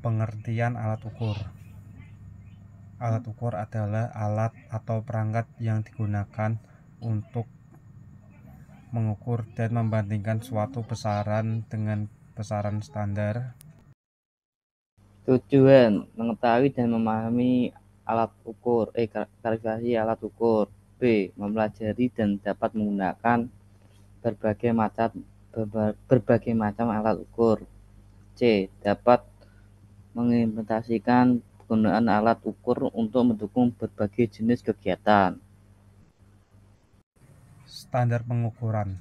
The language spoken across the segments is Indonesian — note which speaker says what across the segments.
Speaker 1: Pengertian alat ukur. Alat ukur adalah alat atau perangkat yang digunakan untuk mengukur dan membandingkan suatu besaran dengan besaran standar.
Speaker 2: Tujuan mengetahui dan memahami alat ukur, klasifikasi alat ukur. B. Mempelajari dan dapat menggunakan berbagai macam alat ukur. C. Dapat mengimplementasikan penggunaan alat ukur untuk mendukung berbagai jenis kegiatan.
Speaker 1: Standar pengukuran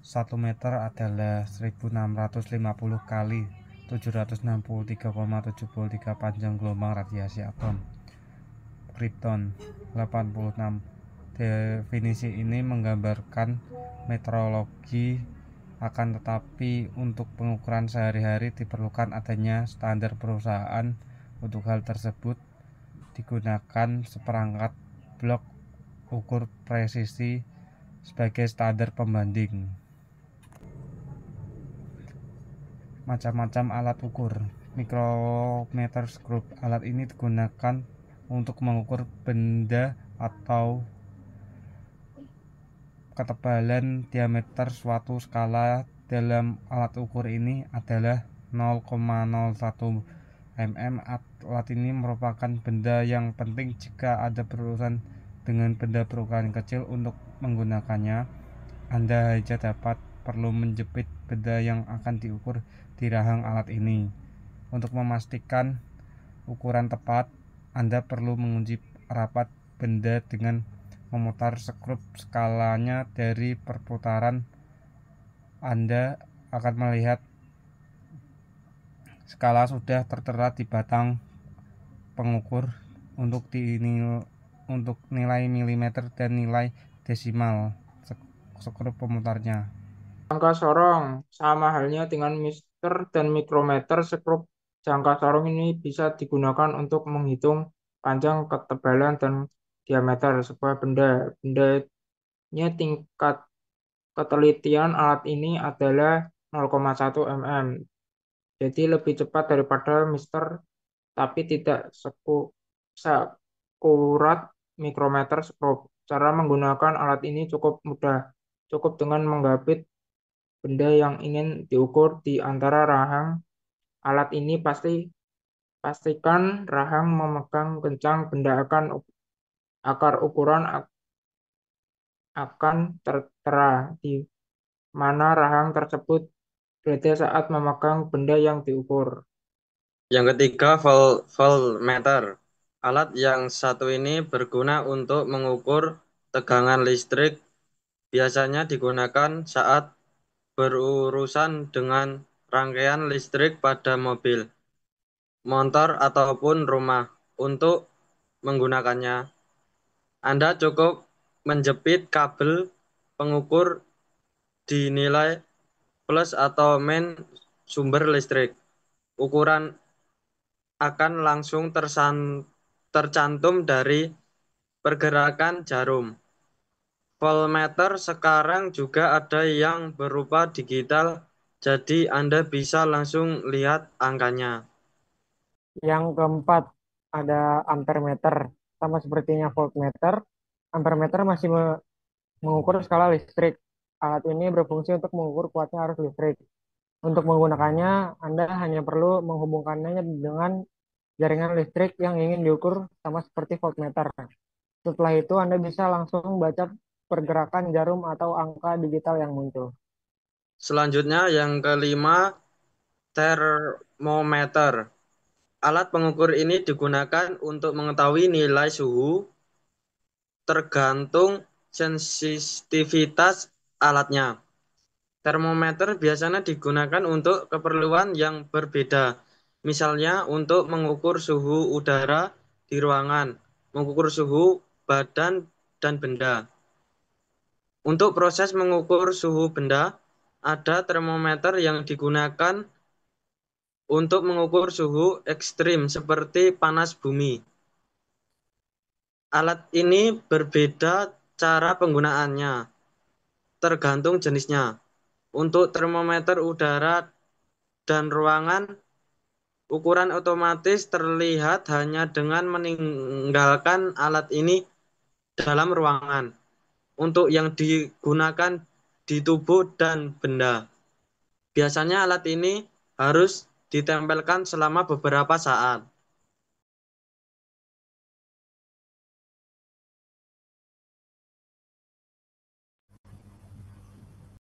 Speaker 1: 1 meter adalah 1650 kali 763,73 panjang gelombang radiasi atom Krypton 86. Definisi ini menggambarkan meteorologi, akan tetapi untuk pengukuran sehari-hari diperlukan adanya standar perusahaan. Untuk hal tersebut digunakan seperangkat blok ukur presisi sebagai standar pembanding. Macam-macam alat ukur. Micrometerscope. Alat ini digunakan untuk mengukur benda atau ketebalan diameter suatu skala. Dalam alat ukur ini adalah 0,01 mm. Alat ini merupakan benda yang penting jika ada berurusan dengan benda berukuran kecil. Untuk menggunakannya, Anda hanya dapat perlu menjepit benda yang akan diukur di rahang alat ini. Untuk memastikan ukuran tepat, Anda perlu mengunci rapat benda dengan memutar skrup. Skalanya dari perputaran Anda akan melihat skala sudah tertera di batang pengukur untuk nilai milimeter dan nilai desimal skrup pemutarnya.
Speaker 3: Jangka sorong sama halnya dengan meter dan mikrometer. Skrup jangka sorong ini bisa digunakan untuk menghitung panjang, ketebalan, dan diameter sebuah benda. Bendanya tingkat ketelitian alat ini adalah 0,1 mm. Jadi lebih cepat daripada meter, tapi tidak sekurat mikrometer skrup. Cara menggunakan alat ini cukup mudah. Cukup dengan menggapit benda yang ingin diukur di antara rahang alat ini. Pastikan rahang memegang kencang, benda akar ukuran akan tertera di mana rahang tersebut berada saat memegang benda yang diukur.
Speaker 4: Yang ketiga, voltmeter. Alat yang satu ini berguna untuk mengukur tegangan listrik. Biasanya digunakan saat berurusan dengan rangkaian listrik pada mobil, motor, ataupun rumah. Untuk menggunakannya, Anda cukup menjepit kabel pengukur di nilai plus atau min sumber listrik. Ukuran akan langsung tercantum dari pergerakan jarum. Voltmeter sekarang juga ada yang berupa digital, jadi Anda bisa langsung lihat angkanya.
Speaker 5: Yang keempat ada ampermeter. Sama sepertinya voltmeter, ampermeter masih mengukur skala listrik. Alat ini berfungsi untuk mengukur kuatnya arus listrik. Untuk menggunakannya, Anda hanya perlu menghubungkannya dengan jaringan listrik yang ingin diukur, sama seperti voltmeter. Setelah itu, Anda bisa langsung baca pergerakan jarum atau angka digital yang muncul.
Speaker 4: Selanjutnya yang kelima, termometer. Alat pengukur ini digunakan untuk mengetahui nilai suhu tergantung sensitivitas alatnya. Termometer biasanya digunakan untuk keperluan yang berbeda. Misalnya untuk mengukur suhu udara di ruangan, mengukur suhu badan dan benda. Untuk proses mengukur suhu benda, ada termometer yang digunakan untuk mengukur suhu ekstrim seperti panas bumi. Alat ini berbeda cara penggunaannya, tergantung jenisnya. Untuk termometer udara dan ruangan, Ukuran otomatis terlihat hanya dengan meninggalkan alat ini dalam ruangan untuk yang digunakan di tubuh dan benda. Biasanya alat ini harus ditempelkan selama beberapa saat.